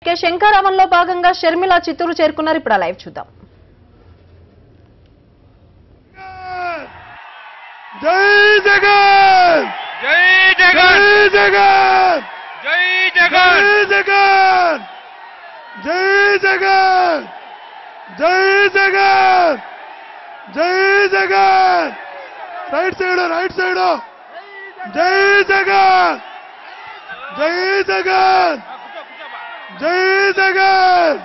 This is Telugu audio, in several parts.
ఇక శంకరావంలో భాగంగా షర్మిల చిత్తూరు చేరుకున్నారు. ఇప్పుడు లైవ్ చూద్దాం. జై జగన్ జై జగన్ జై జై జగన్ జై జగన్ జై జగన్ జై జగన్ రైట్ సైడ్ జై జగన్ జై జగన్ జై జగన్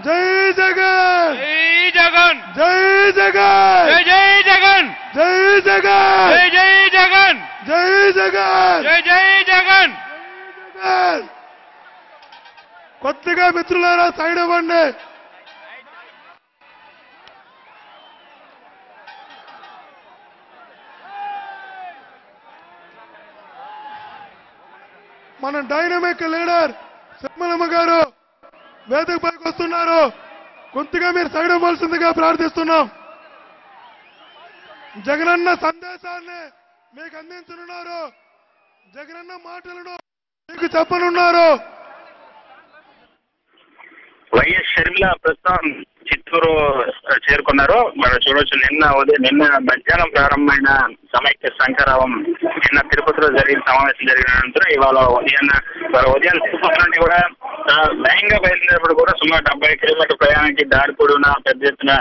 జై జగన్ జై జగన్ జై జగన్ జై జగన్ జై జగన్ జై జగన్ జై జగన్ జై జగన్ కొత్తగా మిత్రులారా సైడ్ అవ్వండి. మన డైనమిక్ లీడర్ శర్మలమ్మ గారు వేదిక పైకి వస్తున్నారు. కొద్దిగా మీరు సైడ్ అవ్వాల్సిందిగా ప్రార్థిస్తున్నాం. జగనన్న సందేశాన్ని మీకు అందించనున్నారు. జగనన్న మాటలను మీకు చెప్పనున్నారు. వైఎస్ షర్మిల ప్రస్తుతం చిత్తూరు చేరుకున్నారు. మనం చూడవచ్చు నిన్న మధ్యాహ్నం ప్రారంభమైన సమైక్య శంకరావం నిన్న తిరుపతిలో జరిగిన సమావేశం జరిగిన అనంతరం ఇవాళ ఉదయం తిరుపతి నుండి కూడా లైన్గా బయలుదేరినప్పుడు కూడా సుమారు 70 కిలోమీటర్ ప్రయాణానికి దారి పొడవునా పెద్ద ఎత్తున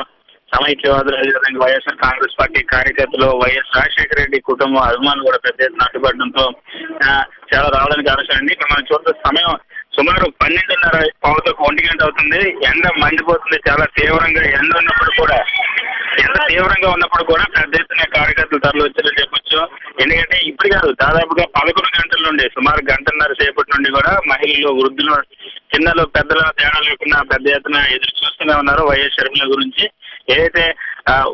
సమైక్యవాదులు వైఎస్ఆర్ కాంగ్రెస్ పార్టీ కార్యకర్తలు వైఎస్ రాజశేఖర రెడ్డి కుటుంబం అభిమానులు కూడా పెద్ద ఎత్తున అడ్డుపడడంతో చాలా రావడానికి అవసరం అండి. ఇక్కడ మనం చూస్తే సమయం సుమారు 12:30 1 గంట అవుతుంది. ఎండ మండిపోతుంది. చాలా తీవ్రంగా ఎండ తీవ్రంగా ఉన్నప్పుడు కూడా పెద్ద ఎత్తున కార్యకర్తలు తరలి వచ్చారని చెప్పొచ్చు. ఎందుకంటే ఇప్పుడు కాదు, దాదాపుగా 11 గంటల నుండి సుమారు గంటన్నర సేపటి నుండి కూడా మహిళలు, వృద్ధులు, చిన్నలు, పెద్దల తేడా లేకుండా పెద్ద ఎత్తున ఎదురు చూస్తూనే ఉన్నారు వైఎస్ షర్మిల గురించి. ఏదైతే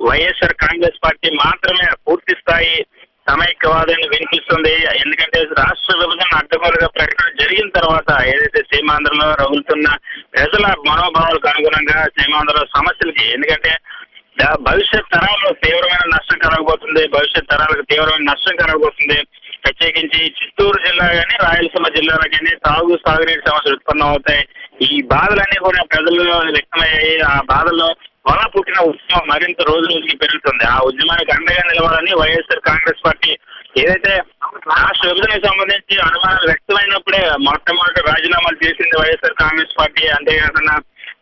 వైఎస్ఆర్ కాంగ్రెస్ పార్టీ మాత్రమే పూర్తి స్థాయి సమైక్యవాదాన్ని వినిపిస్తుంది. ఎందుకంటే రాష్ట్ర విభజన అడ్డగోలుగా ప్రకటన జరిగిన తర్వాత ఏదైతే సీమాంధ్రలో రగులుతున్న ప్రజల మనోభావాలకు అనుగుణంగా సీమాంధ్రలో సమస్యలకి, ఎందుకంటే భవిష్యత్ తరాలకు తీవ్రమైన నష్టం కలగబోతుంది. ప్రత్యేకించి చిత్తూరు జిల్లా కానీ రాయలసీమ జిల్లాలో కానీ సాగునీటి సమస్యలు ఉత్పన్నం అవుతాయి. ఈ బాధలన్నీ కూడా ప్రజల్లో వ్యక్తమయ్యాయి. ఆ బాధల్లో వల్ల పుట్టిన ఉద్యమం మరింత రోజు రోజుకి పెరుగుతుంది. ఆ ఉద్యమానికి అండగా నిలవాలని వైఎస్ఆర్ కాంగ్రెస్ పార్టీ ఏదైతే రాష్ట్ర విభజనకు సంబంధించి అనుమానాలు వ్యక్తమైనప్పుడే మొట్టమొదటి రాజీనామాలు చేసింది వైఎస్ఆర్ కాంగ్రెస్ పార్టీ. అంతేకాకుండా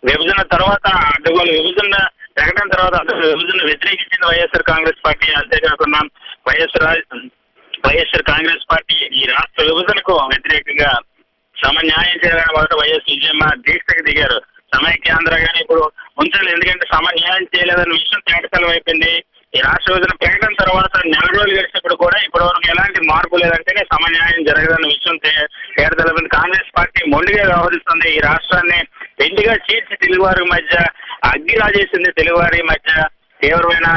విభజన తర్వాత అడ్డగోలు విభజన ప్రకటన తర్వాత విభజన వ్యతిరేకించింది వైఎస్ఆర్ కాంగ్రెస్ పార్టీ. అంతేకాకుండా వైఎస్ఆర్ కాంగ్రెస్ పార్టీ ఈ రాష్ట్ర విభజనకు వ్యతిరేకంగా సమన్యాయం చేయాలని మొదట వైఎస్ విజయమ్మ దీక్షకు దిగారు. సమైక్యాంధ్ర కానీ ఇప్పుడు ఉంచాలి, ఎందుకంటే సమన్యాయం చేయలేదన్న విషయం తేటతలం అయిపోయింది. ఈ రాష్ట్ర విభజన ప్రకటన తర్వాత నెల రోజులు గడిచినప్పుడు కూడా ఇప్పటివరకు ఎలాంటి మార్పు లేదంటేనే సమన్యాయం జరగదన్న విషయం తేటతలమైంది. కాంగ్రెస్ పార్టీ మొండిగా వ్యవహరిస్తుంది. ఈ రాష్ట్రాన్ని వెండిగా చీల్చి తెలుగువారి మధ్య అగ్గిరాజేసింది. తెలుగువారి మధ్య తీవ్రమైన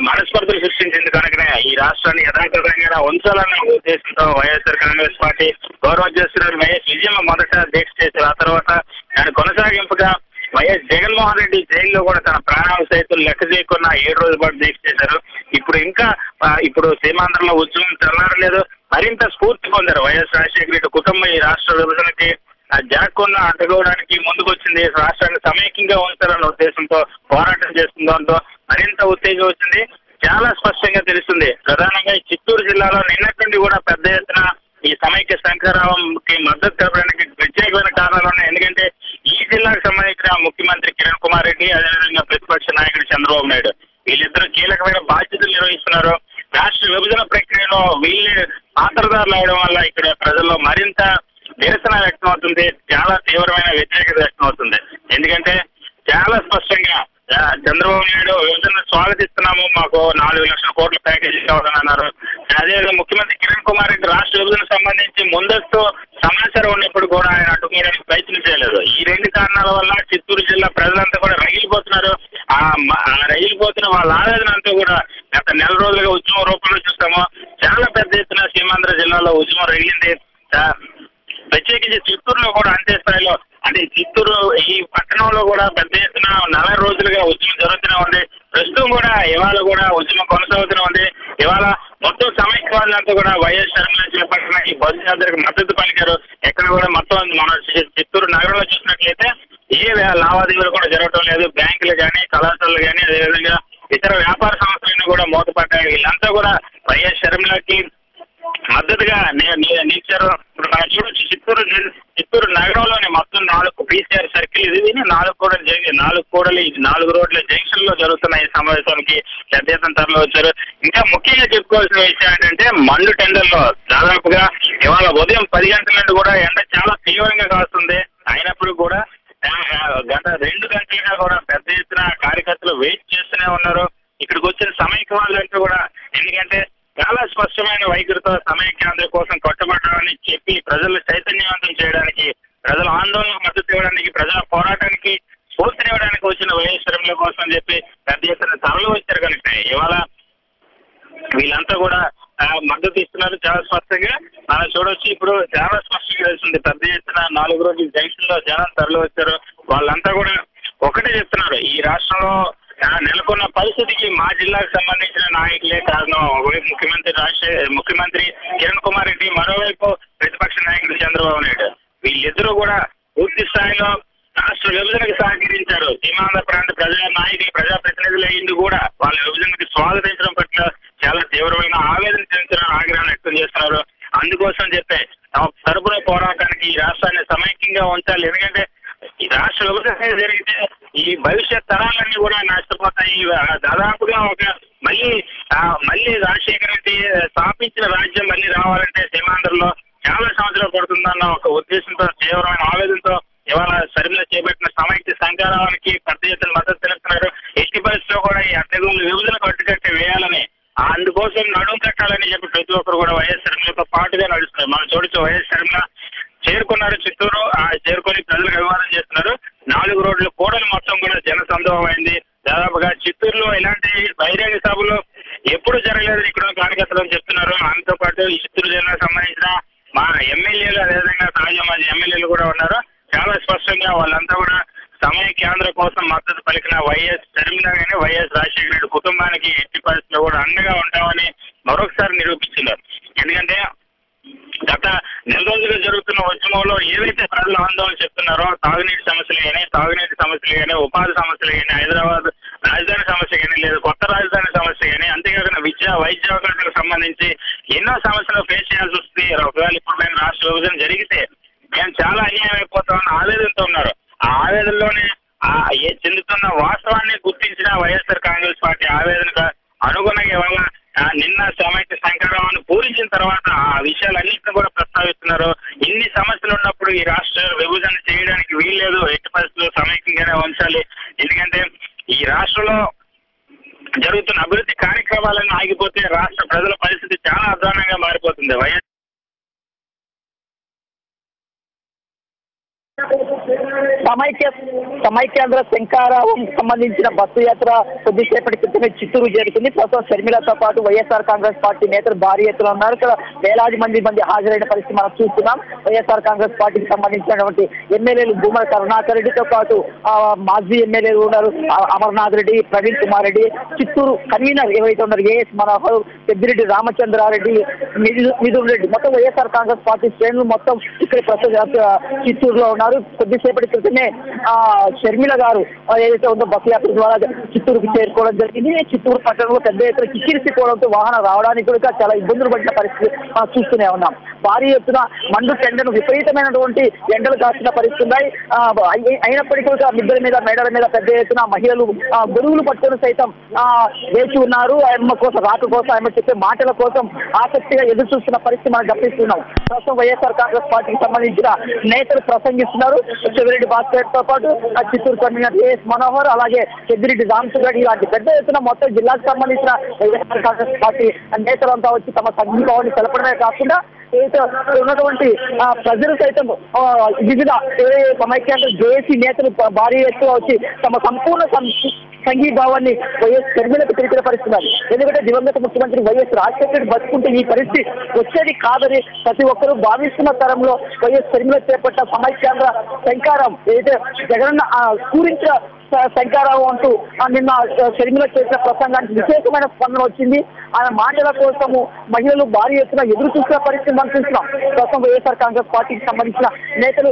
మనస్పర్ధలు సృష్టించింది. కనుకనే ఈ రాష్ట్రాన్ని యథాతథంగా ఉంచాలన్న ఉద్దేశంతో వైఎస్ఆర్ కాంగ్రెస్ పార్టీ గౌరవాధ్యక్షుడు వైఎస్ విజయమ్మ మొదట దీక్ష చేశారు. ఆ తర్వాత దాని కొనసాగింపుగా వైఎస్ జగన్మోహన్ రెడ్డి జైల్లో కూడా తన ప్రాణాల సైతం లెక్క చేయకుండా 7 రోజుల పాటు దీక్ష చేశారు. ఇప్పుడు సీమాంధ్రలో ఉద్యమం చల్లారలేదు, మరింత స్ఫూర్తి పొందారు. వైఎస్ రాజశేఖర రెడ్డి కుటుంబం ఈ రాష్ట్ర విభజనకి జాగ్రత్తగా అడ్డుకోవడానికి ముందుకొచ్చింది. రాష్ట్రాన్ని సమైక్యంగా ఉంచాలన్న ఉద్దేశంతో పోరాటం చేస్తుండటంతో మరింత ఉత్తేజం వచ్చింది. చాలా స్పష్టంగా తెలుస్తుంది. ప్రధానంగా ఈ చిత్తూరు జిల్లాలో నిన్నటి నుండి కూడా పెద్ద ఎత్తున ఈ సమైక్య శంకరావంకి మద్దతు తెలపడానికి ప్రత్యేకమైన కారణాలు ఉన్నాయి. ఎందుకంటే ఈ జిల్లాకు సంబంధించిన ముఖ్యమంత్రి కిరణ్ కుమార్ రెడ్డి, అదేవిధంగా ప్రతిపక్ష నాయకుడు చంద్రబాబు నాయుడు వీళ్ళిద్దరూ కీలకమైన బాధ్యతలు నిర్వహిస్తున్నారు. రాష్ట్ర విభజన ప్రక్రియలో వీళ్ళే పాత్రదారులు అవడం వల్ల ఇక్కడ ప్రజల్లో మరింత నిరసన వ్యక్తం అవుతుంది. చాలా తీవ్రమైన వ్యతిరేకత వ్యక్తం అవుతుంది. ఎందుకంటే చాలా స్పష్టంగా చంద్రబాబు నాయుడు విభజన స్వాగతిస్తున్నాము, మాకు 4 లక్షల కోట్ల ప్యాకేజీ కావాలని అన్నారు. అదేవిధంగా ముఖ్యమంత్రి కిరణ్ కుమార్ రెడ్డి రాష్ట్ర విభజన సంబంధించి ముందస్తు సమాచారం ఉన్నప్పుడు కూడా ఆయన అడ్డుకోవడానికి ప్రయత్నం చేయలేదు. ఈ 2 కారణాల వల్ల చిత్తూరు జిల్లా ప్రజలంతా కూడా రగిలిపోతున్నారు. ఆ రగిలిపోతున్న వాళ్ళ ఆవేదన అంతా కూడా గత నెల రోజులుగా ఉద్యమం రూపంలో చూస్తాము. చాలా పెద్ద ఎత్తున సీమాంధ్ర జిల్లాలో ఉద్యమం రగిలింది. ప్రత్యేకించి చిత్తూరులో కూడా అంతే స్థాయిలో, అంటే చిత్తూరు ఈ పట్టణంలో కూడా పెద్ద ఎత్తున 40 రోజులుగా ఉద్యమం జరుగుతూనే ఉంది. ప్రస్తుతం కూడా ఇవాళ కూడా ఉద్యమం కొనసాగుతూనే ఉంది. ఇవాళ మొత్తం సమైక్యవాదులంతా కూడా వైఎస్ షర్మిల చేపట్టిన ఈ బస్సు యాత్రకు మద్దతు పలికారు. ఎక్కడ కూడా మొత్తం మన చిత్తూరు నగరంలో చూసినట్లయితే ఏ లావాదేవీలు కూడా జరగటం లేదు. బ్యాంకులు కానీ, కళాశాలలు కానీ, అదేవిధంగా ఇతర వ్యాపార సంస్థలను కూడా మూతపడ్డాయి. వీళ్ళంతా కూడా వైఎస్ షర్మిలకి మద్దతుగా నిలిచారు. ఇప్పుడు మనం చూడొచ్చు చిత్తూరు నగరంలోని మొత్తం 4 PCR సర్కిల్ ఇది 4 రోడ్ల జంక్షన్ లో జరుగుతున్న ఈ సమావేశానికి పెద్ద ఎత్తున తరలి వచ్చారు. ఇంకా ముఖ్యంగా చెప్పుకోవాల్సిన విషయం ఏంటంటే మండు టెండర్లో దాదాపుగా ఇవాళ ఉదయం 10 గంటల నుండి కూడా ఎండ చాలా తీవ్రంగా కాస్తుంది. అయినప్పుడు కూడా గత 2 గంటలుగా కూడా పెద్ద ఎత్తున కార్యకర్తలు వెయిట్ చేస్తూనే ఉన్నారు. ఇక్కడికి వచ్చిన సమైక్యవాదులంటూ కూడా ఎందుకంటే చాలా స్పష్టమైన వైఖరితో సమైక్యాంధ్ర కోసం కట్టుబడ్డామని చెప్పి ప్రజలు చైతన్యవంతం చేయడానికి, ప్రజల ఆందోళనకు మద్దతు ఇవ్వడానికి, ప్రజల పోరాటానికి స్ఫూర్తినివ్వడానికి వచ్చిన వైఎస్ షర్మిల కోసం చెప్పి పెద్ద ఎత్తున తరలి వచ్చారు కనుక ఇవాళ వీళ్ళంతా కూడా మద్దతు ఇస్తున్నారు. చాలా స్పష్టంగా మనం చూడొచ్చు. ఇప్పుడు చాలా స్పష్టంగా తెలుస్తుంది. పెద్ద ఎత్తున 4 రోజుల జంక్షన్ లో జనం తరలి వచ్చారు. వాళ్ళంతా కూడా ఒకటే చెప్తున్నారు, ఈ రాష్ట్రంలో నెలకొన్న పరిస్థితికి మా జిల్లాకు సంబంధించిన నాయకులే కారణం. ఒకవైపు ముఖ్యమంత్రి కిరణ్ కుమార్ రెడ్డి, మరోవైపు ప్రతిపక్ష నాయకుడు చంద్రబాబు నాయుడు. వీళ్ళిద్దరూ కూడా పూర్తి స్థాయిలో రాష్ట్ర విభజనకు సహకరించారు. సీమాంధ్ర ప్రాంత ప్రజాప్రతినిధులు అయ్యింది కూడా వాళ్ళ విభజనకు స్వాగతించడం పట్ల చాలా తీవ్రమైన ఆవేదన చెందుతున్న ఆగ్రహం వ్యక్తం చేస్తున్నారు. అందుకోసం చెప్పే తమ తరపున పోరాటానికి ఈ రాష్ట్రాన్ని సమైక్యంగా ఉంచాలి. ఎందుకంటే ఈ రాష్ట్ర విభజన జరిగితే ఈ భవిష్యత్ తరాలన్నీ కూడా నష్టపోతాయి. దాదాపుగా మళ్ళీ రాజశేఖర రెడ్డి స్థాపించిన రాజ్యం మళ్ళీ రావాలంటే సీమాంధ్రలో చాలా సంవత్సరాలు పడుతుందన్న ఒక ఉద్దేశంతో తీవ్రమైన ఆవేదనతో ఇవాళ షర్మిల చేపట్టిన సమైక్య సంఘానికి పెద్ద ఎత్తున మద్దతు తెలుపుతున్నారు. ఎట్టి పరిస్థితిలో కూడా ఈ అడ్డగోలు విభజన కట్టుకట్టి వేయాలని, అందుకోసం నడుం కట్టాలని చెప్పి ప్రతి ఒక్కరు కూడా వైఎస్ షర్మిలతో పాటుగా నడుస్తున్నారు. మనం చూడొచ్చు వైఎస్ షర్మిల చేరుకున్నారు చిత్తూరు. చేరుకొని ప్రజలకు అభివాదం చేస్తున్నారు. 4 రోడ్ల కూడలు మొత్తం కూడా జనసందోహం అయింది. దాదాపుగా చిత్తూరులో ఇలాంటి బహిరంగ సభలు ఎప్పుడు జరగలేదని ఇక్కడ కార్యకర్తలు చెప్తున్నారు. దాంతో పాటు ఈ చిత్తూరు జిల్లాకు సంబంధించిన మా ఎమ్మెల్యేలు, అదేవిధంగా సహజ మాజీ ఎమ్మెల్యేలు కూడా ఉన్నారు. చాలా స్పష్టంగా వాళ్ళంతా కూడా సమైక్యాంధ్ర కోసం మద్దతు పలికిన వైఎస్ షర్మిల గానీ, వైఎస్ రాజశేఖర రెడ్డి కుటుంబానికి ఎట్టి పరిస్థితుల్లో కూడా అండగా ఉంటామని మరొకసారి నిరూపించున్నారు. ఎందుకంటే గత నెల రోజులుగా జరుగుతున్న ఉద్యమంలో ఏవైతే ప్రజలు ఆందోళన చెప్తున్నారో తాగునీటి సమస్యలు కానీ, ఉపాధి సమస్యలు కానీ, హైదరాబాద్ రాజధాని సమస్య కానీ, లేదా కొత్త రాజధాని సమస్య కానీ, అంతేకాకుండా విద్య, వైద్య అవకాశాలకు సంబంధించి ఎన్నో సమస్యలు ఫేస్ చేయాల్సి వస్తుంది. ఒకవేళ ఇప్పుడు రాష్ట్ర విభజన జరిగితే మేము చాలా అన్యాయం అయిపోతామని ఆవేదనతో ఉన్నారు. ఆ ఆవేదనలోనే చెందుతున్న వాస్తవాన్ని గుర్తించిన వైఎస్ఆర్ కాంగ్రెస్ పార్టీ ఆవేదనకు అనుగుణంగా ఇవాళ నిన్న సమైక్య సంఘాలను పూరించిన తర్వాత ఆ విషయాలన్నింటినీ కూడా ప్రస్తావిస్తున్నారు. ఇన్ని సమస్యలు ఉన్నప్పుడు ఈ రాష్ట్ర విభజన చేయడానికి వీల్లేదు, ఎట్టి పరిస్థితుల్లో సమైక్యంగానే ఉంచాలి. ఎందుకంటే ఈ రాష్ట్రంలో జరుగుతున్న అభివృద్ధి కార్యక్రమాలను ఆగిపోతే రాష్ట్ర ప్రజల పరిస్థితి చాలా అధ్వానంగా మారిపోతుంది. సమైక్యాంధ్ర శంకారావం సంబంధించిన బస్సు యాత్ర కొద్దిసేపటి క్రితమే చిత్తూరు చేరుకుంది. ప్రస్తుతం షర్మిలతో పాటు వైఎస్ఆర్ కాంగ్రెస్ పార్టీ నేతలు భారీ ఎత్తున ఉన్నారు. ఇక్కడ వేలాది మంది హాజరైన పరిస్థితి మనం చూస్తున్నాం. వైఎస్ఆర్ కాంగ్రెస్ పార్టీకి సంబంధించినటువంటి ఎమ్మెల్యేలు భూమల కరుణాకర్ రెడ్డితో పాటు మాజీ ఎమ్మెల్యేలు ఉన్నారు. అమర్నాథ్ రెడ్డి, ప్రవీణ్ కుమార్ రెడ్డి, చిత్తూరు కన్వీనర్ ఎవరైతే ఉన్నారు ఏఎస్ మనోహర్, పెద్దిరెడ్డి రామచంద్రారెడ్డి, మిథున్ రెడ్డి, మొత్తం వైఎస్ఆర్ కాంగ్రెస్ పార్టీ శ్రేణులు మొత్తం ఇక్కడ ప్రస్తుతం చిత్తూరులో ఉన్నారు. కొద్దిసేపటి క్రితమే షర్మిల గారు ఏదైతే ఉందో బస్సు యాత్ర ద్వారా చిత్తూరుకు చేరుకోవడం జరిగింది. చిత్తూరు పట్టణంలో పెద్ద ఎత్తున కిక్కిరిసిపోవడంతో వాహనం రావడానికి కూడా చాలా ఇబ్బందులు పడిన పరిస్థితి చూస్తూనే ఉన్నాం. భారీ ఎత్తున మండు టెండను విపరీతమైనటువంటి ఎండలు కాసిన పరిస్థితి ఉన్నాయి. అయినప్పటికీ కూడా మిద్దెల మీద, మేడల మీద పెద్ద ఎత్తున మహిళలు గొడుగులు పట్టుకుని సైతం వేచి ఉన్నారు. ఆయమ్మ కోసం, రాక కోసం, ఆయమ్మ చెప్పే మాటల కోసం ఆసక్తిగా ఎదురు చూస్తున్న పరిస్థితి మనం గమనిస్తున్నాం. ప్రస్తుతం వైఎస్ఆర్ కాంగ్రెస్ పార్టీకి సంబంధించిన నేతలు ప్రసంగిస్తున్నారు. చెవిరెడ్డి భాస్కర్ తో పాటు చిత్తూరు కన్వీనర్ ఏఎస్ మనోహర్, అలాగే పెద్దిరెడ్డి రామచంద్ర ఇలాంటి పెద్ద ఎత్తున మొత్తం జిల్లాకు సంబంధించిన వైఎస్ఆర్ కాంగ్రెస్ పార్టీ నేతలంతా వచ్చి తమ సంఘీభావాన్ని తెలపడమే కాకుండా ఉన్నటువంటి ప్రజలు సైతం వివిధ సమైక్యాంధ్ర జేఏసీ నేతలు భారీ ఎత్తుగా వచ్చి తమ సంపూర్ణ సంఘీభావాన్ని వైఎస్ షర్మిలకు తెలిపిన పరిస్థితున్నారు. ఎందుకంటే దివంగత ముఖ్యమంత్రి వైఎస్ రాజశేఖర రెడ్డి బతుకుంటే ఈ పరిస్థితి వచ్చేది కాదని ప్రతి ఒక్కరూ భావిస్తున్న తరంలో వైఎస్ షర్మిల చేపట్ట సమైక్యాంధ్ర శంకారం ఏదైతే జగనన్న శంకారావు అంటూ నిన్న షర్మిల చేసిన ప్రసంగానికి విశేషమైన స్పందన వచ్చింది. ఆయన మాటల కోసము మహిళలు భారీ ఎత్తున ఎదురు చూసిన పరిస్థితి మనం చూస్తున్నాం. ప్రస్తుతం వైఎస్ఆర్ కాంగ్రెస్ పార్టీకి సంబంధించిన నేతలు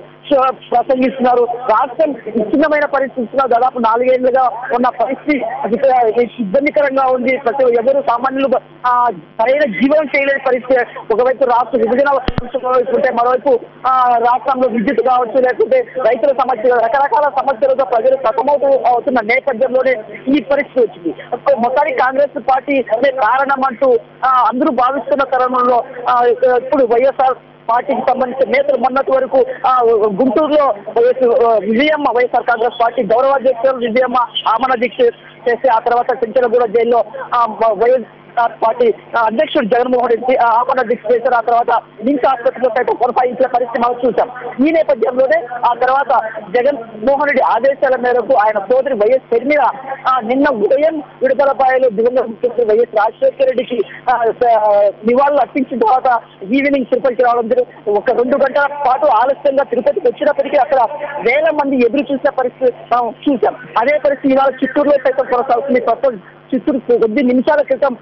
ప్రసంగిస్తున్నారు. రాష్ట్రం విచ్ఛిన్నమైన పరిస్థితి, దాదాపు 4 ఏళ్లుగా ఉన్న పరిస్థితి ఇబ్బందికరంగా ఉంది. ప్రతి ఎవరు సామాన్యులు సరైన జీవనం చేయలేని పరిస్థితి. ఒకవైపు రాష్ట్ర విభజన ఉంటే, మరోవైపు రాష్ట్రంలో విద్యుత్ కావచ్చు, లేకుంటే రైతుల సమస్యలు, రకరకాల సమస్యలతో ప్రజలు అవుతున్న నేపథ్యంలోనే ఈ పరిస్థితి వచ్చింది. మొత్తానికి కాంగ్రెస్ పార్టీ కారణం అంటూ అందరూ భావిస్తున్న తరుణంలో ఇప్పుడు వైఎస్ఆర్ పార్టీకి సంబంధించిన నేతలు మొన్నటి వరకు గుంటూరులో విజయమ్మ, వైఎస్ఆర్ కాంగ్రెస్ పార్టీ గౌరవాధ్యక్షులు విజయమ్మ ఆమరణ దీక్ష చేసి ఆ తర్వాత చెంచలగూడ జైల్లో వైఎస్ఆర్ పార్టీ అధ్యక్షుడు జగన్మోహన్ రెడ్డి ఆమరణ దీక్ష చేశారు. ఆ తర్వాత నిమ్స్ ఆసుపత్రిలో సైతం కొనసాగించిన పరిస్థితి మనం చూసాం. ఈ నేపథ్యంలోనే ఆ తర్వాత జగన్మోహన్ రెడ్డి ఆదేశాల మేరకు ఆయన సోదరి వైఎస్ షర్మిల నిన్న ఉదయం విడుదలపాయలో దివంగత ముఖ్యమంత్రి వైఎస్ రాజశేఖర రెడ్డికి నివాళులు అర్పించిన తర్వాత ఈవినింగ్ తిరుపతికి రావడం జరిగింది. ఒక 2 గంటల పాటు ఆలస్యంగా తిరుపతికి వచ్చినప్పటికీ అక్కడ వేల మంది ఎదురు చూసిన పరిస్థితి మనం చూసాం. అదే పరిస్థితి ఇవాళ చిత్తూరులో సైతం కొనసాగుతుంది. ప్రస్తుతం చిత్తూరు కొద్ది నిమిషాల క్రితం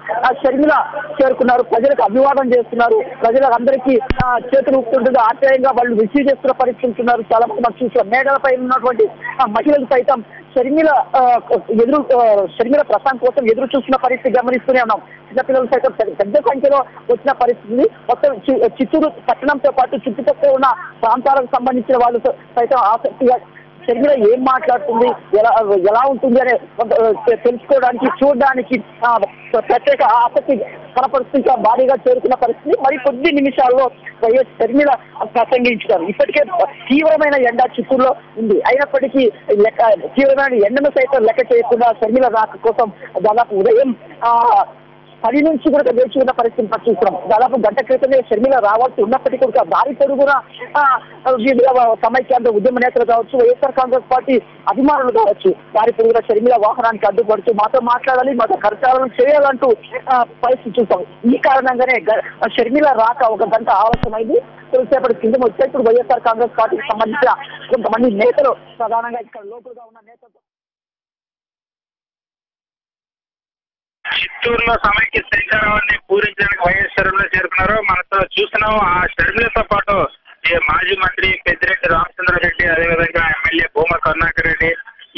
షర్మిల చేరుకున్నారు. ప్రజలకు అభివాదం చేస్తున్నారు. ప్రజలకు అందరికీ చేతులు ఊపుతుంటుంది. ఆశ్చర్యంగా వాళ్ళు రిసీవ్ చేస్తున్న పరిస్థితి ఉంటున్నారు. చాలా మంది మనం చూసాం. మేడలపై ఉన్నటువంటి మహిళలు సైతం షర్మిల ప్రసంగం కోసం ఎదురు చూస్తున్న పరిస్థితి గమనిస్తూనే ఉన్నాం. చిన్నపిల్లలు సైతం పెద్ద సంఖ్యలో వచ్చిన పరిస్థితి. మొత్తం చిత్తూరు పట్టణంతో పాటు చుట్టుపక్కల ఉన్న ప్రాంతాలకు సంబంధించిన వాళ్ళు సైతం ఆసక్తిగా షర్మిల ఏం మాట్లాడుతుంది, ఎలా ఉంటుంది అనే తెలుసుకోవడానికి, చూడడానికి ప్రత్యేక ఆసక్తి కనపరుస్తూ భారీగా చేరుకున్న పరిస్థితి. మరి కొద్ది నిమిషాల్లో వైఎస్ షర్మిల ప్రసంగించారు. ఇప్పటికే తీవ్రమైన ఎండ చిత్తూరులో ఉంది. అయినప్పటికీ తీవ్రమైన ఎండను సైతం లెక్క చేయకుండా షర్మిల రాక కోసం దాదాపు ఉదయం 10 నుంచి కూడా వేచి ఉన్న పరిస్థితి చూస్తున్నాం. దాదాపు గంట క్రితమే షర్మిల రావాల్సి ఉన్నప్పటికీ కూడా దారి పొరుగున సమైక్యాంధ్ర ఉద్యమ నేతలు కావచ్చు, వైఎస్ఆర్ కాంగ్రెస్ పార్టీ అభిమానులు కావచ్చు, దారి పొరుగున షర్మిల వాహనానికి అడ్డుపడుతూ మాతో మాట్లాడాలి, మాతో కరచాలనం చేయాలంటూ పరిస్థితి చూస్తాం. ఈ కారణంగానే షర్మిల రాక 1 గంట ఆలస్యమైంది. కొద్దిసేపటి కింద వచ్చాయి. ఇప్పుడు వైఎస్ఆర్ కాంగ్రెస్ పార్టీకి సంబంధించిన కొంతమంది నేతలు, ప్రధానంగా ఇక్కడ లోపలగా ఉన్న నేతలు చిత్తూరులో సమైక్య శంకరావాన్ని పూరించడానికి వైఎస్ షర్మిల చేరుకున్నారు. మనతో చూస్తున్నాం. ఆ షర్మిలతో పాటు మాజీ మంత్రి పెద్దిరెడ్డి రామచంద్రారెడ్డి, అదేవిధంగా ఎమ్మెల్యే భూమా కరుణాకర్ రెడ్డి,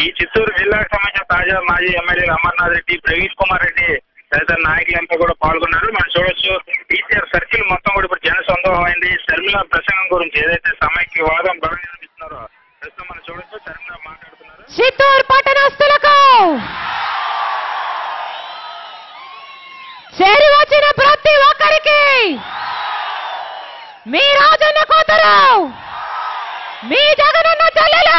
ఈ చిత్తూరు జిల్లాకు సంబంధించిన తాజా మాజీ ఎమ్మెల్యేలు అమర్నాథ్ రెడ్డి, ప్రవీణ్ కుమార్ రెడ్డి తదితర నాయకులంతా కూడా పాల్గొన్నారు. మనం చూడొచ్చు టీసీఆర్ సర్కిల్ మొత్తం కూడా ఇప్పుడు జనసందోహం అయింది. షర్మిల ప్రసంగం గురించి ఏదైతే సమైక్య వాదం బలంగా అనిపిస్తున్నారో ప్రస్తుతం మనం చూడొచ్చు. షర్మిల మాట్లాడుతున్నారు. చిత్తూరు పట్టణస్తులకు చేరి వచ్చిన ప్రతి ఒక్కరికి మీ రాజన్న కూతురు, మీ జగనన్న చెల్లెలు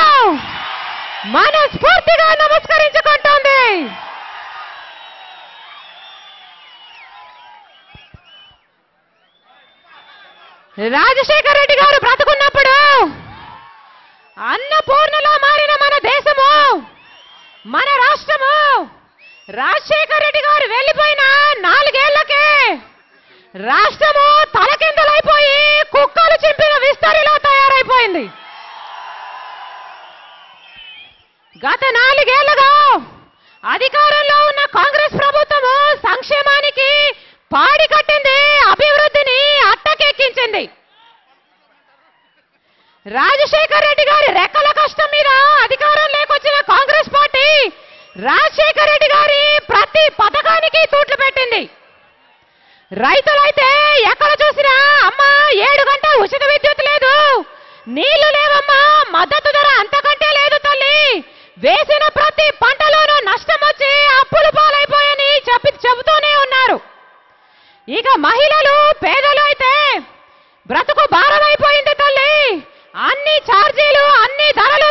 మనస్ఫూర్తిగా నమస్కరించుకుంటోంది. రాజశేఖర రెడ్డి గారు బ్రతుకున్నప్పుడు అన్నపూర్ణలో మారిన మన దేశము, మన రాష్ట్రము, రాజశేఖర రెడ్డి గారు వెళ్లిపోయిన 4 ఏళ్లకే రాష్ట్రము తలకిందులైపోయి కుక్కలు చింపిన విస్తరిలో తయారైపోయింది. గత 4 ఏళ్లుగా అధికారంలో ఉన్న కాంగ్రెస్ ప్రభుత్వము సంక్షేమానికి పాడి కట్టింది, అభివృద్ధిని అట్టకెక్కించింది. రాజశేఖర రెడ్డి గారి రెక్కల కష్టం మీద అధికారం లేకొచ్చిన కాంగ్రెస్ పార్టీ రాజశేఖర రెడ్డి గారి ప్రతి పథకానికి తూట్లు పెట్టింది. రైతులైతే ఎక్కడ చూసినా అమ్మా 7 గంటల ఉచిత విద్యుత్ లేదు, నీళ్లు లేవమ్మా, మద్దతు ధర అంతకంటే లేదు తల్లి, వేసిన ప్రతి పంటలోనూ నష్టం వచ్చి అప్పులు పాలైపోయని చెబుతూనే ఉన్నారు. ఇక మహిళలు, పేదలు అయితే బ్రతుకు భారమైపోయింది తల్లి, అన్ని ఛార్జీలు, అన్ని ధరలు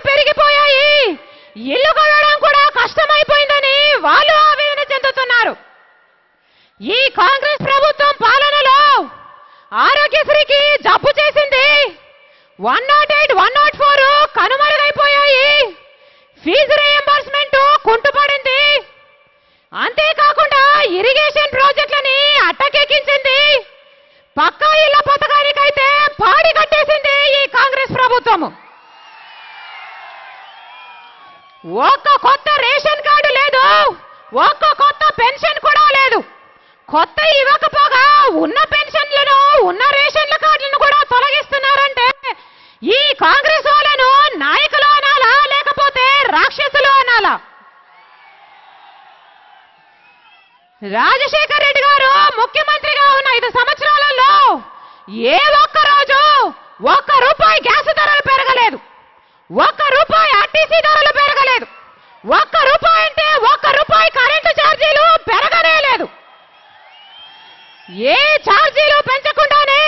ఒక్క కొత్త రేషన్ కార్డు లేదు, ఒక్క కొత్త పెన్షన్ కూడా లేదు. కొత్త ఇవ్వకపోగా ఉన్న పెన్షన్లను ఉన్న రేషన్ల కార్డులను కూడా తొలగిస్తున్నారంటే ఈ కాంగ్రెస్ వాళ్ళను నాయకులు అనాలా లేకపోతే రాక్షసులు అనాలా? రాజశేఖర్ రెడ్డి గారు ముఖ్యమంత్రిగా ఉన్న 5 సంవత్సరాలలో ఏ ఒక్క రోజు ₹1 గ్యాస్ ధరలు పెరగలేదు, ₹1 ఆర్టీసీ ధరలు పెరగలేదు, ₹1 అంటే ₹1 కరెంటు ఛార్జీలు పెరగనే లేదు. ఏ ఛార్జీలు పెంచకుండానే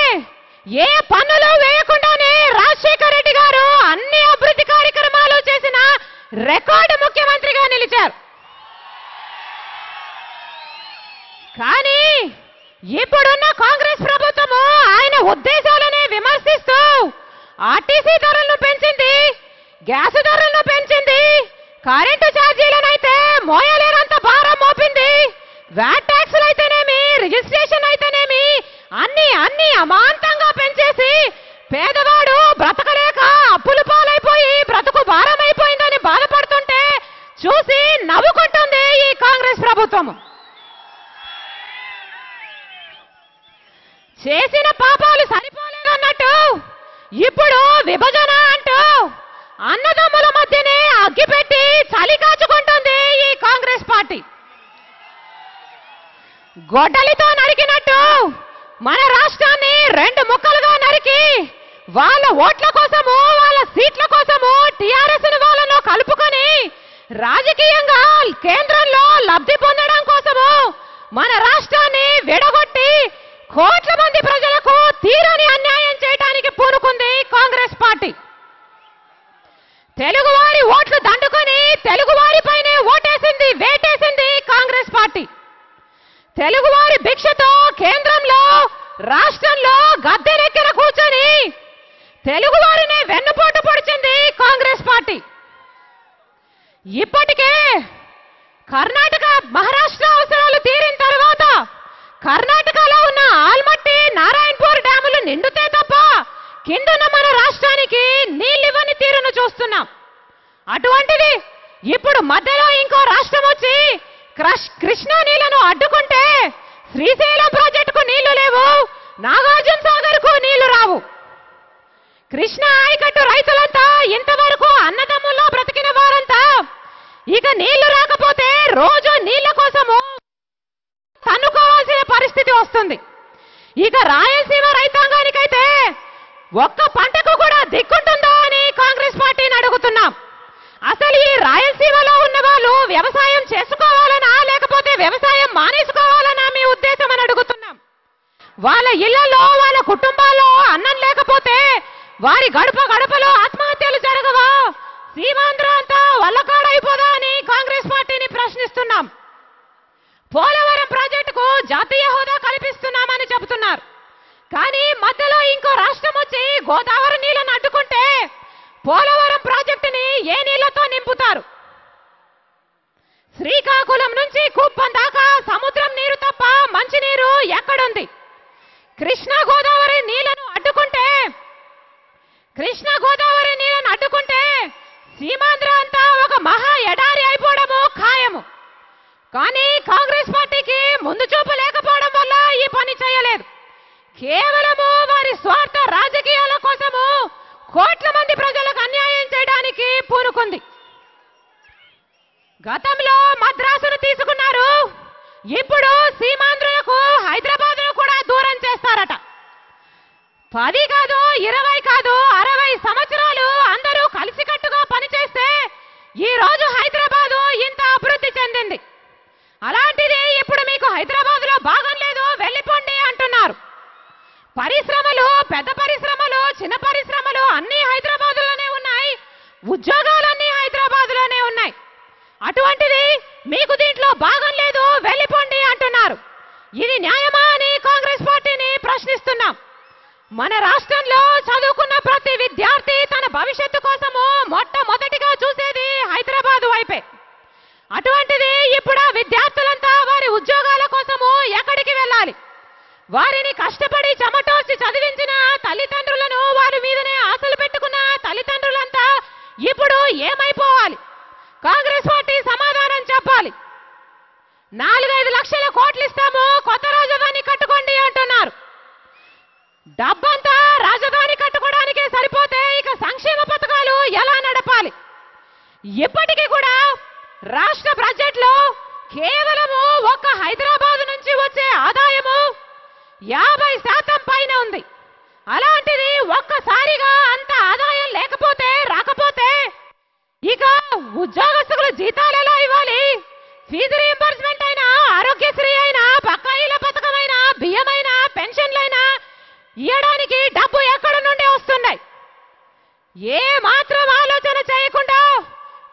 ఏ పన్నులు వేయకుండానే రాజశేఖర్ రెడ్డి గారు అన్ని అభివృద్ధి కార్యక్రమాలు చేసిన రికార్డు ముఖ్యమంత్రిగా నిలిచారు. కానీ ఇప్పుడున్న కాంగ్రెస్ ప్రభుత్వము ఆయన ఉద్దేశాలనే విమర్శిస్తూ ఆర్టీసీ ధరలను పెంచింది, గ్యాస్ ధరలను పెంచింది, కరెంటు ఛార్జీలనైతే మోయలేనంత భారం మోపింది, వ్యాట్ ట్యాక్సులు అయితేనేమి రిజిస్ట్రేషన్ అయితేనేమి అన్ని అమాంతంగా పెంచేసి పేదవాడు బ్రతకలేక అప్పులు పాలైపోయి బ్రతుకు భారం అయిపోయిందని బాధపడుతుంటే చూసి నవ్వుకుంటుంది ఈ కాంగ్రెస్ ప్రభుత్వము. చేసిన పాపాలు సరిపోలేదన్నట్టు ఇప్పుడు విభజన అంటూ అన్నదమ్ముల మధ్యనే అగ్గిపెట్టి చలి కాచుకుంటుంది ఈ కాంగ్రెస్ పార్టీ. గొడ్డలితో నరికినట్టు మన రాష్ట్రాన్ని 2 ముక్కలుగా నరికి వాళ్ళ ఓట్ల కోసము వాళ్ళ సీట్ల కోసము టీఆర్ఎస్ వాళ్ళను కలుపుకొని రాజకీయంగా కేంద్రంలో లబ్ధి పొందడం కోసము మన రాష్ట్రాన్ని విడగొట్టి కోట్ల మంది ప్రజలకు తీరని అన్యాయం చేయడానికి పూనుకుంది కాంగ్రెస్ పార్టీ. తెలుగువారి ఓట్లు దండుకొని తెలుగువారిపైనే ఓటేసింది, వేటేసింది కాంగ్రెస్ పార్టీ. తెలుగువారి భిక్షతో కేంద్రంలో రాష్ట్రంలో గద్దెనెక్కిన కూర్చొని తెలుగువారిని వెన్నుపోటు పొడిచింది కాంగ్రెస్ పార్టీ. ఇప్పటికే కర్ణాటక మహారాష్ట్ర అవసరాలు తీరిన తర్వాత కర్ణాటకలో ఉన్న ఆల్మట్టి నారాయణపూర్ డ్యాములు నిండుతే తప్ప కిందున్న మన రాష్ట్రానికి నీళ్ళివ్వని తీరును చూస్తున్నాం. అటువంటిది ఇప్పుడు మధ్యలో ఇంకో రాష్ట్రం వచ్చి కృష్ణా నీళ్లను అడ్డుకుంటే శ్రీశైలం ప్రాజెక్టుకు నీళ్లు లేవు, నాగార్జున సాగర్ కు నీళ్లు రావు. కృష్ణా ఆయకట్టు రైతులంతా ఇంతవరకు అన్నదమ్ముల్లో బ్రతికిన వారంతా ఇక నీళ్లు రాకపోతే రోజు నీళ్ల కోసము తన్నుకోవాల్సిన పరిస్థితి వస్తుంది. ఇక రాయలసీమ రైతాంగానికైతే ఒక్క పంటకు కూడా దిక్కుంటుందా అని కాంగ్రెస్ పార్టీని అడుగుతున్నాం. అసలు ఈ రాయలసీమలో ఉన్న వాళ్ళు వ్యవసాయం చేసుకోవాలనా లేకపోతే వ్యవసాయం మానేసుకోవాలనా మీ ఉద్దేశం అని అడుగుతున్నాం. వాళ్ళ ఇళ్లలో వాళ్ళ కుటుంబాల్లో అన్నం లేకపోతే వారి గడపలో ఆత్మహత్యలు జరగవా? సీమాంధ్ర అంతా వల్లకాడైపోదా అని కాంగ్రెస్ పార్టీని ప్రశ్నిస్తున్నాం. పోలవరం ప్రాజెక్టుకు జాతీయ హోదా కల్పిస్తున్నామని చెబుతున్నారు. కానీ మధ్యలో ఇంకో రాష్ట్రం వచ్చి గోదావరి నీళ్లను అడ్డుకుంటే పోలవరం ప్రాజెక్టుని ఏ నీళ్లతో నింపుతారు? శ్రీకాకుళం నుంచి కుప్పం దాకా సముద్రం నీరు తప్ప మంచినీరు ఎక్కడుంది? కృష్ణా గోదావరి నీళ్లను అడ్డుకుంటే సీమాంధ్ర అంతా ఒక మహా ఎడారి అయిపోవడము ఖాయము. కానీ కాంగ్రెస్ పార్టీకి ముందు చూపు లేకపోవడం వల్ల ఈ పని చేయలేదు. కేవలము వారి స్వార్థ రాజకీయాల కోసము కోట్ల మంది ప్రజలకు అన్యాయం చేయడానికి పూనుకుంది. గతంలో మద్రాసును తీసుకున్నారు, ఇప్పుడు సీమాంధ్రకు హైదరాబాద్ను కూడా దూరం చేస్తారట. 10 కాదు 20 కాదు 60 సంవత్సరాలు అందరూ కలిసికట్టుగా పనిచేస్తే ఈ రోజు హైదరాబాదు ఇంత అభివృద్ధి చెందింది. అలాంటిది ఇప్పుడు మీకు హైదరాబాద్ లో భాగం లేదు, వెళ్ళిపోండి అంటున్నారు. పరిశ్రమలు, పెద్ద పరిశ్రమలు, చిన్న పరిశ్రమలు అన్ని హైదరాబాద్ లోనే ఉన్నాయి, ఉద్యోగాలన్నీ హైదరాబాద్ లోనే ఉన్నాయి. అటువంటిది మీకు దీంట్లో భాగం లేదు, వెళ్ళిపోండి అంటున్నారు. ఇది న్యాయమా అని కాంగ్రెస్ పార్టీని ప్రశ్నిస్తున్నాం. మన రాష్ట్రంలో చదువుకున్న ప్రతి విద్యార్థి తన భవిష్యత్తు కోసము మొట్టమొదటిగా చూసేది హైదరాబాద్ వైపే. అటువంటిది ఇప్పుడు ఆ విద్యార్థులంతా వారి ఉద్యోగాల కోసము ఎక్కడికి వెళ్ళాలి? వారిని కష్టపడి చెమటోర్చి చదివించిన తల్లిదండ్రులను, వారి మీదనే ఆశలు పెట్టుకున్న తల్లిదండ్రులంతా ఇప్పుడు ఏమైపోవాలి? కాంగ్రెస్ పార్టీ సమాధానం చెప్పాలి. 4-5 లక్షల కోట్లు ఇస్తాము, కొత్త రాజధాని కట్టుకోండి అంటున్నారు. డబ్బంతా రాజధాని కట్టుకోవడానికే సరిపోతే ఇక సంక్షేమ పథకాలు ఎలా నడపాలి? ఇప్పటికీ కూడా రాష్ట్ర బడ్జెట్ లో కేవలము ఒక్క హైదరాబాద్ నుంచి వచ్చే ఆదాయము 50% పైన ఉంది. అలాంటిది ఒక్కసారిగా అంత ఆదాయం రాకపోతే ఇక ఉద్యోగస్తుల జీతాలు ఎలా ఇవ్వాలి? ఫీజు రీయింబర్స్మెంట్ అయినా, ఆరోగ్యశ్రీ అయినా, బకాయిల పథకమైనా, బియ్యమైనా, పెన్షన్లైనా ఇవ్వడానికి డబ్బు ఎక్కడ నుండి వస్తున్నాయి? ఏ మాత్రం ఆలోచన చేయకుండా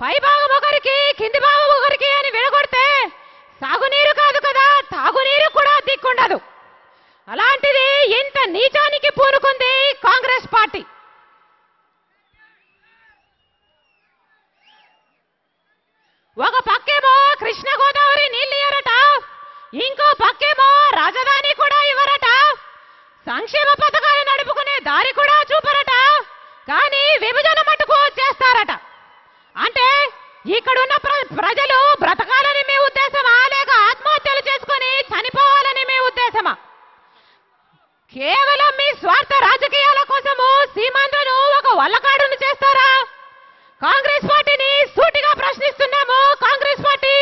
పై భాగం ఒకరికి కింది భాగం ఒకరికి అని విడగొడితే సాగునీరు కాదు కదా, తాగునీరు కూడా దిక్కుండదు. అలాంటిది ఇంత నీచానికి పూనుకుంది కాంగ్రెస్ పార్టీ. ఒక పక్కేమో కృష్ణ గోదావరి నీళ్లు ఇవ్వరట, ఇంకో పక్కేమో రాజధాని కూడా ఇవ్వరట, సంక్షేమ పథకాలు నడుపుకునే దారి కూడా చూపరట, కానీ విభజన మటుకు చేస్తారట. అంటే ఇక్కడున్న ప్రజలు బ్రతకాలని మీ ఉద్దేశమా, లేక ఆత్మహత్యలు చేసుకుని చనిపోవాలని మీ ఉద్దేశమా? కేవలం మీ స్వార్థ రాజకీయాల కోసము సీమాంధ్రను ఒక వల్లకాడును చేస్తారా? కాంగ్రెస్ పార్టీని సూటిగా ప్రశ్నిస్తున్నాము. కాంగ్రెస్ పార్టీ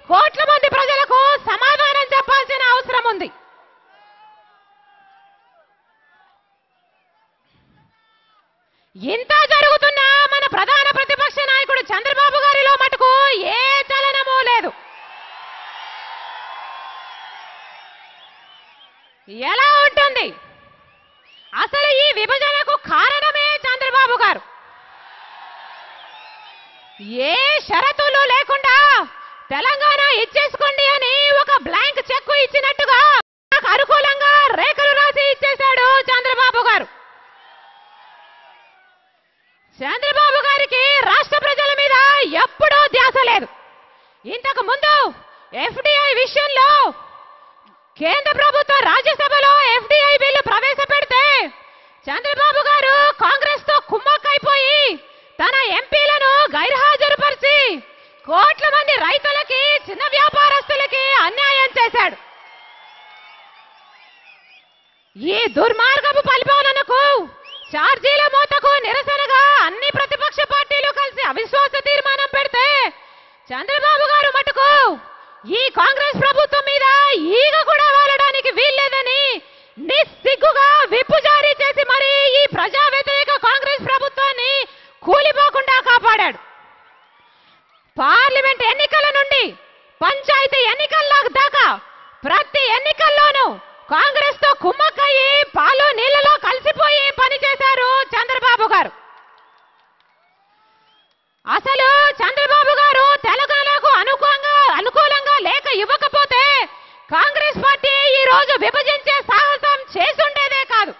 కోట్ల మంది ప్రజలకు సమాధానం చెప్పాల్సిన అవసరం ఉంది. ఇంత జరుగుతున్నా మన ప్రధాన ప్రతిపక్ష నాయకుడు చంద్రబాబు గారిలో మటుకు ఏ చలనమూ లేదు. ఎలా ఉంటుంది? అసలు ఈ విభజనకు కారణమే చంద్రబాబు గారు. ఏ షరతులు లేకుండా తెలంగాణ ఇచ్చేసుకోండి అని ఒక బ్లాంక్ చెక్ ఇచ్చినట్టుగా నాకు అనుకూలంగా రేఖలు రాసి ఇచ్చేశాడు చంద్రబాబు గారు. చంద్రబాబు గారికి రాష్ట్ర ప్రజల మీద ఎప్పుడూ ధ్యాస లేదు. ఇంతకు ముందు ఎఫ్డిఐ విషయంలో కేంద్ర ప్రభుత్వం రాజ్యసభలో ఎఫ్డిఐ బిల్లు ప్రవేశపెడితే చంద్రబాబు గారు కాంగ్రెస్ తో కుమ్మక్కైపోయి తన ఎంపీలను గైర్హాజరుపరిచి కోట్ల మంది రైతులకి, చిన్న వ్యాపారస్తులకి అన్యాయం చేశాడు. ఈ దుర్మార్గపు పరిపాలనకు, ఛార్జీల మోతకు నిరసనగా అన్ని ప్రతిపక్ష పార్టీలు కలిసి అవిశ్వాస తీర్మానం పెడితే చంద్రబాబు గారు మటుకు ఈ కాంగ్రెస్ ప్రభుత్వం మీద ఈగ కూడా వాలడానికి వీల్లేదని నిస్సిగ్గుగా విప్పు జారీ చేసి మరి ఈ ప్రజా వ్యతిరేక కాంగ్రెస్ ప్రభుత్వాన్ని కూలిపోకుండా కాపాడాడు. పార్లమెంట్ ఎన్నికల నుండి పంచాయతీ ఎన్నికల దాకా ప్రతి ఎన్నికల్లోనూ కాంగ్రెస్ తో కుమ్మక్కయ్యి పాలు నీళ్లలో కలిసిపోయి పనిచేశారు చంద్రబాబు గారు. అసలు చంద్రబాబు గారు తెలంగాణకు అనుకూలంగా లేక ఇవ్వకపోతే కాంగ్రెస్ పార్టీ ఈ రోజు విభజించే సాహసం చేసుండేదే కాదు.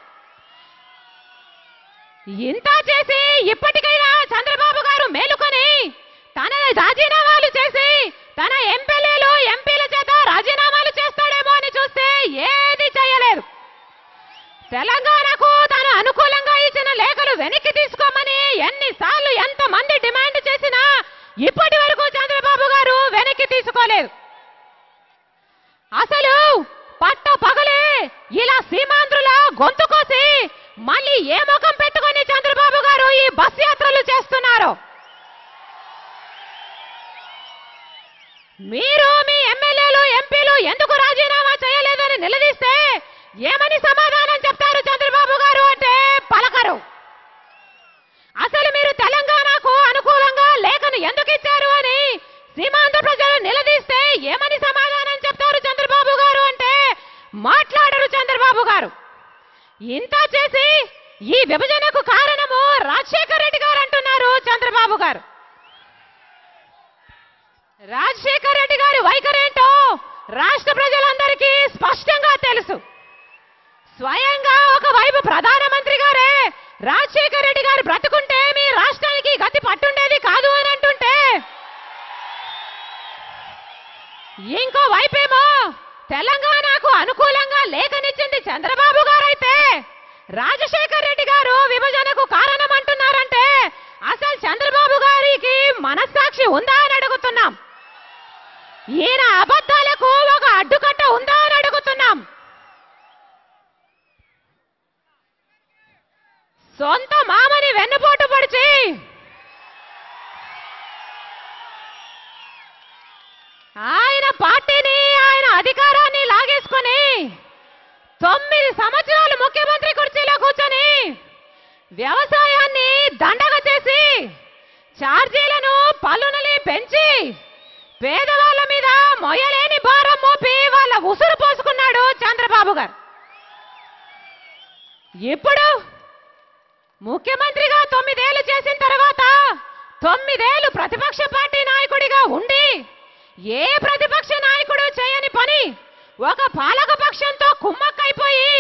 ఇంత చేసి ఇప్పటికైనా చంద్రబాబు గారు మేలుకొని తన రాజీనామాలు చేసి తన ఎంపీల చేత రాజీనామాలు చేస్తాడేమో అని చూస్తే ఏది చేయలేదు. తెలంగాణకు తాను అనుకూలంగా ఇచ్చిన లేఖలు వెనక్కి తీసుకోమని ఎన్నిసార్లు ఎంతమంది డిమాండ్ చేసినా ఇప్పటి వరకు చంద్రబాబు గారు వెనక్కి తీసుకోలేదు. అసలు పట్ట పగలే ఇలా సీమాంధ్రుల గొంతు కోసి మళ్ళీ ఏ ముఖం పెట్టుకొని చంద్రబాబు గారు ఈ బస్ యాత్రలు చేస్తున్నారు? మీరు మీ ఎమ్మెల్యేలు, ఎంపీలు ఎందుకు రాజీనామా చేయలేదని నిలదీస్తే ఏమని సమాధానం చెప్తారు చంద్రబాబు గారు అంటే పలకరు. అసలు మీరు తెలంగాణకు అనుకూలంగా లేఖను ఎందుకు ఇచ్చారు అని సీమాంధ్ర ప్రజలు నిలదీస్తే ఏమని సమాధానం చెప్తారు చంద్రబాబు గారు అంటే మాట్లాడరు చంద్రబాబు గారు. ఇంత చేసి ఈ విభజనకు కారణము రాజశేఖర్ రెడ్డి గారు అంటున్నారు చంద్రబాబు గారు. రాజశేఖర్ రెడ్డి గారి వైఖరేంటో రాష్ట్ర ప్రజలందరికీ స్పష్టంగా తెలుసు. స్వయంగా ఒకవైపు ప్రధానమంత్రి గారే రాజశేఖర్ రెడ్డి గారు బ్రతుకుంటే మీ రాష్ట్రానికి గతి పట్టుండేది కాదు అని అంటుంటే, ఇంకో వైపేమో తెలంగాణకు అనుకూలంగా లేఖనిచ్చింది చంద్రబాబు గారైతే రాజశేఖర్ రెడ్డి గారు విభజనకు కారణం అంటున్నారంటే అసలు చంద్రబాబు గారికి మనస్సాక్షి ఉందా అని ఈయన అబద్ధాలకు ఒక అడ్డుకట్ట ఉందా అని అడుగుతున్నాం. సొంత మామని వెన్నుపోటు పొడిచి ఆయన పార్టీని ఆయన అధికారాన్ని లాగేసుకొని 9 సంవత్సరాలు ముఖ్యమంత్రి కుర్చీలో కూర్చొని వ్యవసాయాన్ని దండగ చేసి ఛార్జీలను పన్నులని పెంచి పేదవాళ్ళ మీద మొయ్యలేని భారం మోపి వాళ్ళ ఉసురు పోసుకున్నాడు చంద్రబాబు గారు. ఇప్పుడు ముఖ్యమంత్రిగా 9 ఏళ్లు చేసిన తర్వాత 9 ఏళ్లు ప్రతిపక్ష పార్టీ నాయకుడిగా ఉండి ఏ ప్రతిపక్ష నాయకుడు చేయని పని ఒక పాలక పక్షంతో కుమ్మక్కైపోయి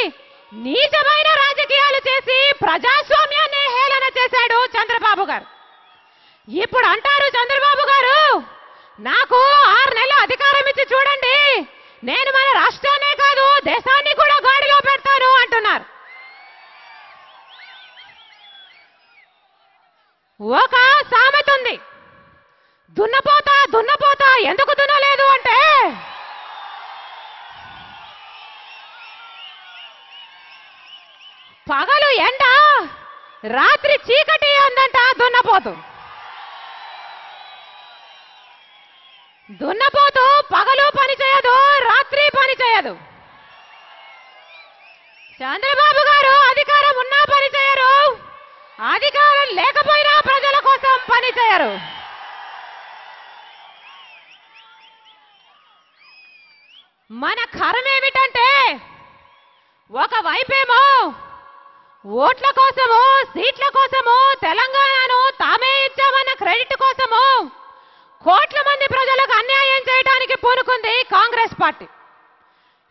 నీచమైన రాజకీయాలు చేసి ప్రజాస్వామ్యాన్ని హేళన చేశాడు చంద్రబాబు గారు. ఇప్పుడు అంటారు చంద్రబాబు గారు, నాకు 6 నెలల అధికారం ఇచ్చి చూడండి, నేను మన రాష్ట్రాన్నే కాదు దేశాన్ని కూడా గాడిలో పెడతాను అంటున్నారు. ఒక సామెత ఉంది, దున్నపోతా దున్నపోతా ఎందుకు దున్నలేదు అంటే పగలు ఎండ రాత్రి చీకటి అందంట దున్నపోతు. దున్నపోతు పగలు పని చేయదు, రాత్రి పని చేయదు. చంద్రబాబు గారు అధికారం ఉన్నా పని చేయరు, అధికారం లేకపోయినా ప్రజల కోసం పని చేయరు. మన కరమేమిటంటే ఒకవైపేమో ఓట్ల కోసము సీట్ల కోసము తెలంగాణను తామే ఇచ్చామన్న క్రెడిట్ కోసము కోట్ల మంది ప్రజలకు అన్యాయం చేయడానికి పూనుకుంది కాంగ్రెస్ పార్టీ.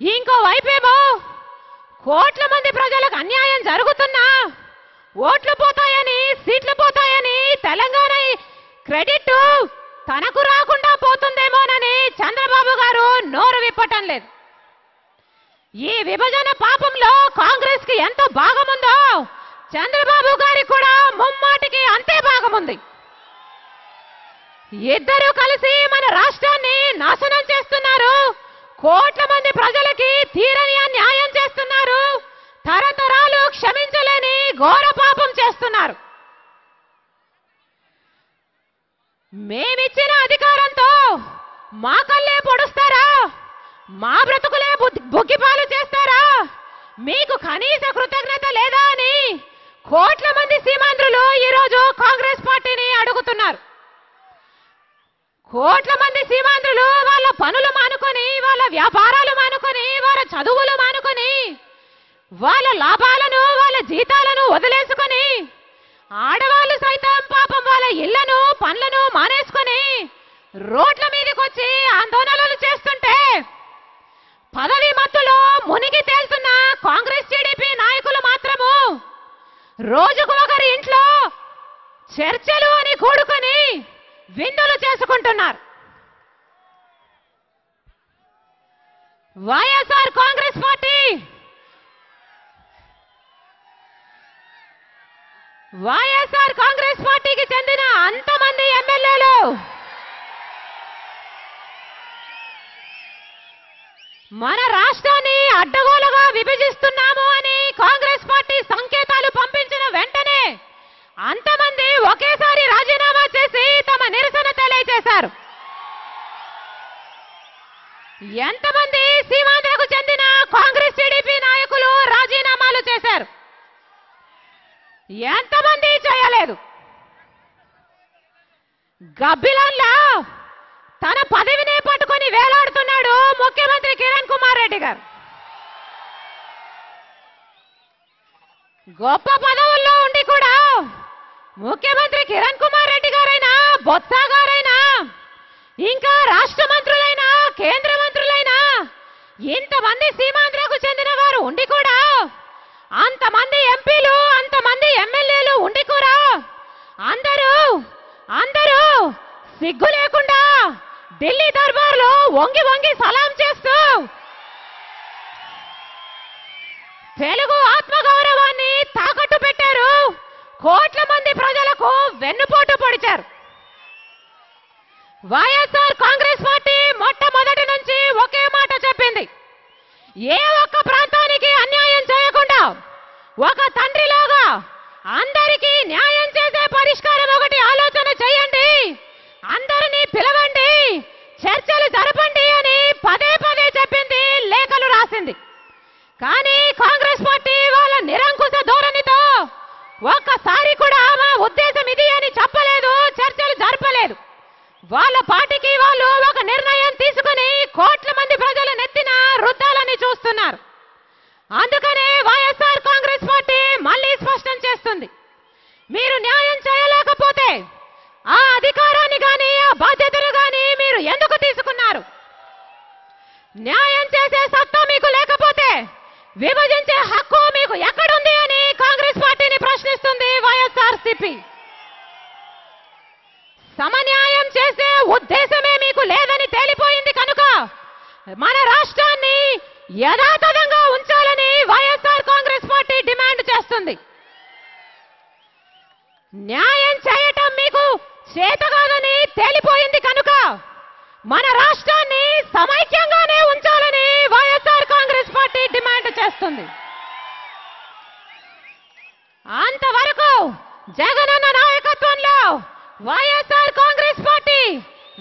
ఇంకో వైపేమో కోట్ల మంది ప్రజలకు అన్యాయం జరుగుతున్నా ఓట్లు పోతాయని సీట్లు పోతాయని తెలంగాణ క్రెడిట్ తనకు రాకుండా పోతుందేమోనని చంద్రబాబు గారు నోరు విప్పటం లేదు. ఈ విభజన పాపంలో కాంగ్రెస్ కి ఎంత భాగముందో చంద్రబాబు గారికి కూడా ముమ్మాటికి అంతే భాగముంది. ఇద్దరు కలిసి మన రాష్ట్రాన్ని నాశనం చేస్తున్నారు, కోట్ల మంది ప్రజలకి తీరని న్యాయం చేస్తున్నారు, తరతరాలు క్షమించలేని ఘోర పాపం చేస్తున్నారు. మేమిచ్చిన అధికారంతో మా కళ్ళే పొడుస్తారా, మా బ్రతుకులే బుగ్గిపాలు చేస్తారా, మీకు కనీస కృతజ్ఞత లేదా అని కోట్ల మంది సీమాంధ్రులు ఈరోజు కాంగ్రెస్ పార్టీని అడుగుతున్నారు. కోట్ల మంది సీమాంధ్రులు వాళ్ళ పనులు మానుకొని, వాళ్ళ వ్యాపారాలు మానుకొని, వాళ్ళ చదువులు మానుకొని, వాళ్ళ లాభాలను వాళ్ళ జీతాలను వదిలేసుకొని, ఆడవాళ్ళు సైతం పాపం వాళ్ళ ఇళ్లను పనులను మానేసుకొని రోడ్ల మీదకి వచ్చి ఆందోళనలు చేస్తుంటే పదవి మత్తులో మునిగి తేలుతున్న కాంగ్రెస్ టీడీపీ నాయకులు మాత్రము రోజుకు ఒకరి ఇంట్లో చర్చలు అని కూడుకొని విందులు చేసుకుంటున్నారు. వైఎస్ఆర్ కాంగ్రెస్ పార్టీకి చెందిన అంతమంది ఎమ్మెల్యేలు మన రాష్ట్రాన్ని అడ్డగోలుగా విభజిస్తున్నాము అని కాంగ్రెస్ పార్టీ సంకేతాలు పంపించిన వెంటనే అంతమంది ఒకేసారి రాజీనామా చేసి తమ నిరసన తెలియజేశారు. ఎంతమంది సీమాంధ్రకు చెందిన కాంగ్రెస్ టీడీపీ నాయకులు రాజీనామాలు చేశారు, ఎంతమంది చేయలేదు. గబ్బిలాన్లా తన పదవిని పట్టుకొని వేలాడుతున్నాడు ముఖ్యమంత్రి కిరణ్ కుమార్ రెడ్డి గారు. గొప్ప పదవుల్లో ఉండి కూడా ముఖ్యమంత్రి కిరణ్ కుమార్ రెడ్డి గారైనా, బొత్స గారైనా, ఇంకా రాష్ట్ర మంత్రులైనా, కేంద్ర మంత్రులైనా, ఇంతమంది సీమాంధ్రకు చెందిన వారు ఉండి కూడా, అంతమంది ఎంపీలు, అంతమంది ఎమ్మెల్యేలు ఉండి కూడా అందరూ సిగ్గు లేకుండా ఢిల్లీ దర్బార్లో వంగి వంగి సలాం చేస్తూ తెలుగు ఆత్మగౌరవాన్ని తాకట్టు పెట్టారు, కోట్ల మంది ప్రజలకు వెన్నుపోటు పొడిచారు. వైఎస్ఆర్ కాంగ్రెస్ పార్టీ మొట్టమొదటి ఏ ఒక్క ప్రాంతానికి అన్యాయం చేయకుండా ఒక తండ్రిలాగా అందరికీ న్యాయం చేసే పరిష్కారం ఒకటి ఆలోచన చేయండి, అందరినీ పిలవండి, చర్చలు జరపండి అని పదే పదే చెప్పింది, లేఖలు రాసింది. కానీ కాంగ్రెస్ పార్టీ వాళ్ళ నిరంకుశ ధోరణితో ఒక్కసారి కూడా మా ఉద్దేశం ఇది అని చెప్పలేదు, చర్చలు జరపలేదు. వాళ్ళ పార్టీకి వాళ్ళు ఒక నిర్ణయం తీసుకుని కోట్ల మంది ప్రజల నెత్తిన రుద్దాలని చూస్తున్నారు. అందుకనే వైఎస్ఆర్ కాంగ్రెస్ పార్టీ మళ్ళీ స్పష్టం చేస్తుంది, మీరు న్యాయం చేయలేకపోతే ఆ అధికారాన్ని కానీ ఆ బాధ్యతలు కానీ మీరు ఎందుకు తీసుకున్నారు? న్యాయం చేసే సత్తా మీకు లేకపోతే విభజించే హక్కు మీకు ఎక్కడుంది అని కాంగ్రెస్ పార్టీని ప్రశ్నిస్తుంది వైఎస్ఆర్సీపీ. సమన్యాయం చేసే ఉద్దేశమే మీకు లేదని తేలిపోయింది కనుక మన రాష్ట్రాన్ని యథాతథంగా ఉంచాలని వైఎస్ఆర్ కాంగ్రెస్ పార్టీ డిమాండ్ చేస్తుంది. న్యాయం చేయటం మీకు చేత కాదని తేలిపోయింది కనుక మన రాష్ట్రాన్ని సమైక్యంగానే ఉంచాలని వైఎస్ఆర్ కాంగ్రెస్ పార్టీ డిమాండ్ చేస్తుంది. అంతవరకు జగనన్న నాయకత్వంలో వైఎస్ఆర్ కాంగ్రెస్ పార్టీ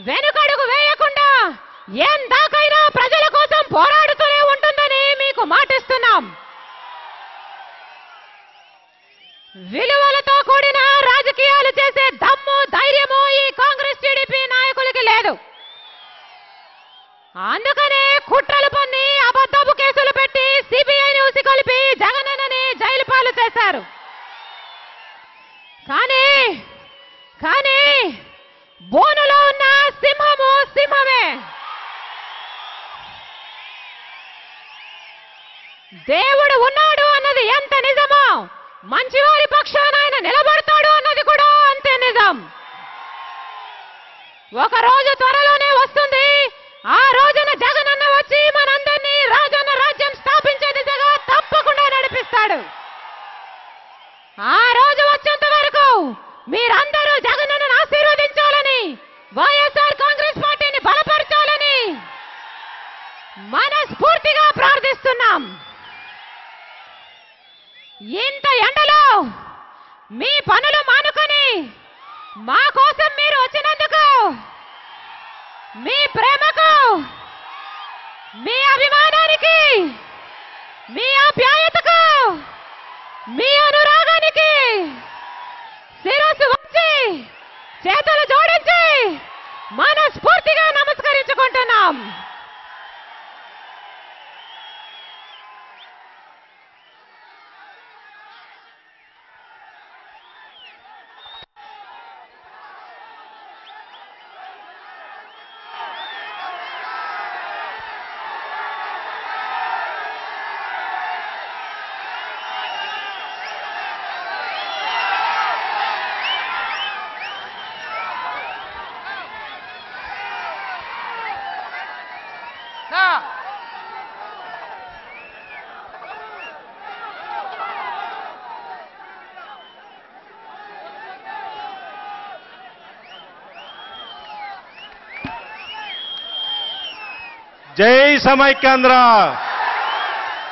వెనుకడుగు వేయకుండా ఎందాకైనా ప్రజల కోసం పోరాడుతూనే ఉంటుందని మీకు మాటిస్తున్నాం. విలువలతో కూడిన రాజకీయాలు చేసే దమ్ము ధైర్యము ఈ కాంగ్రెస్ టీడీపీ నాయకులకి లేదు. అందుకనే కుట్రలు పన్ని అబద్ధపు కేసులు పెట్టి సిబిఐని ఉసిగొలిపి జగనన్నని జైలు పాలు చేశారు. కానీ బోనులో ఉన్న సింహము సింహమే. దేవుడు ఉన్నాడు అన్నది ఎంత నిజమో మంచివారి పక్షాన ఆయన నిలబడతాడు అన్నది కూడా అంతే నిజం. ఒక రోజు త్వరలోనే వస్తుంది, ఆ రోజున జగనన్న వచ్చి మనందరినీ రాజన్న రాజ్యం స్థాపించే దిశగా తప్పకుండా నడిపిస్తాడు. ఆ రోజు వచ్చేంత వరకు మీరందరూ జగనన్నను ఆశీర్వదించాలని, వైఎస్ఆర్ కాంగ్రెస్ పార్టీని బలపరచాలని మనస్ఫూర్తిగా ప్రార్థిస్తున్నాం. ఇంత ఎండలో మీ పనులు మానుకొని మా కోసం మీరు వచ్చినందుకు, మీ ప్రేమకు, మీ అభిమానానికి, మీ ఆప్యాయతకు, మీ అనురాగానికి శిరస్సు వచ్చి చేతులు జోడించి మనస్ఫూర్తిగా నమస్కరించుకుంటున్నాం. జై సమైక్యాంధ్ర,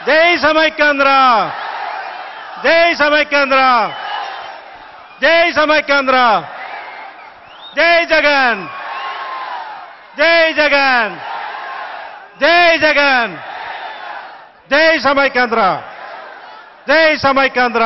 జై సమైక్యాంధ్ర, జై సమైక్యాంధ్ర, జై సమైక్యాంధ్ర, జై జగన్, జై జగన్, జై జగన్, జై సమైక్యాంధ్ర, జై సమైక్యాంధ్ర.